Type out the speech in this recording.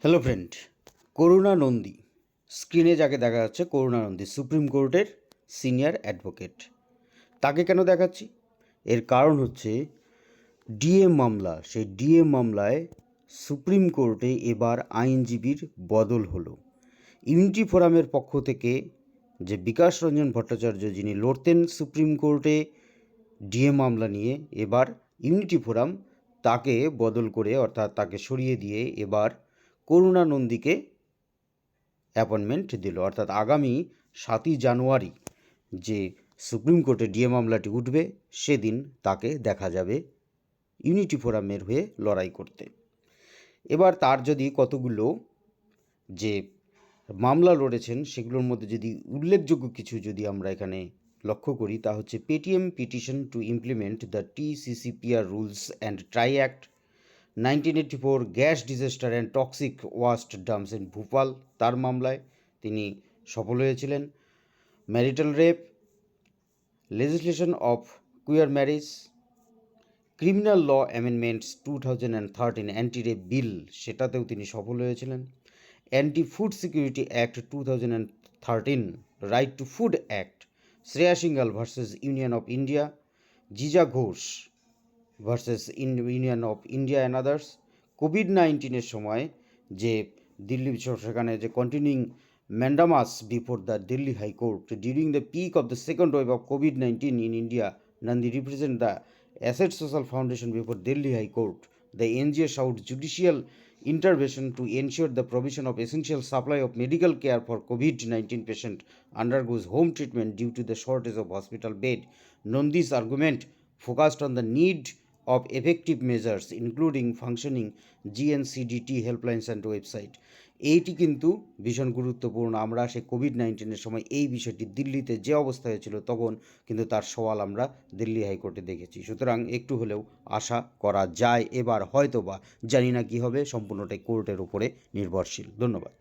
Hello friend, করুণা নন্দী স্ক্রিনে যাকে দেখা যাচ্ছে করুণা নন্দী সুপ্রিম কোর্টের সিনিয়র অ্যাডভোকেট। তাকে কেন দেখাচ্ছি? এর কারণ হচ্ছে ডিএ মামলা। সেই ডিএ মামলায় সুপ্রিম কোর্টে এবার আইনজীবীর বদল হলো। ইউনিটি ফোরামের পক্ষ থেকে যে বিকাশ রঞ্জন ভট্টাচার্য যিনি লড়তেন সুপ্রিম কোর্টে ডিএ মামলা নিয়ে, এবার ইউনিটি ফোরাম তাকে বদল করে অর্থাৎ তাকে সরিয়ে দিয়ে এবার করুণা নন্দীকে অ্যাপয়েন্টমেন্ট দিল। অর্থাৎ আগামী 7ই জানুয়ারি যে সুপ্রিম কোর্টে ডিএ মামলাটি উঠবে সেদিন তাকে দেখা যাবে ইউনিটি ফোরামের হয়ে লড়াই করতে। এবার তার যদি কতগুলো যে মামলা লড়েছেন সেগুলোর মধ্যে যদি উল্লেখযোগ্য কিছু যদি আমরা এখানে লক্ষ্য করি, তা হচ্ছে পেটিএম petition to implement the TCCPR rules and TRAI act, 1984 gas disaster and toxic waste dumps in Bhopal, তার মামলায় তিনি সফল হয়েছিলেন। Marital rape, legislation of queer marriage, criminal law amendments 2013 anti rape bill, সেটাতেও তিনি সফল হয়েছিলেন। Anti food security act 2013, right to food act, Shreya Singhal versus Union of India, Jija Ghosh versus Union of India and others. COVID সময় যে দিল্লি সেখানে যে continuing mandamus before the Delhi high court during the peak of the second wave of COVID-19 in India, Nandi represent the Asset Social Foundation before Delhi High Court. The NGO sought judicial intervention to ensure the provision of essential supply of medical care for COVID-19 patient undergoes home treatment due to the shortage of hospital bed. Nandi's argument focused on the need of effective measures including functioning GNCDT helplines and website. এইটি কিন্তু ভীষণ গুরুত্বপূর্ণ। আমরা সেই COVID-19 সময় এই বিষয়টি দিল্লিতে যে অবস্থা হয়েছিল তখন কিন্তু তার সওয়াল আমরা দিল্লি হাইকোর্টে দেখেছি। সুতরাং একটু হলেও আশা করা যায় এবার হয়তো বা, জানি না কী হবে, সম্পূর্ণটাই কোর্টের উপরে নির্ভরশীল। ধন্যবাদ।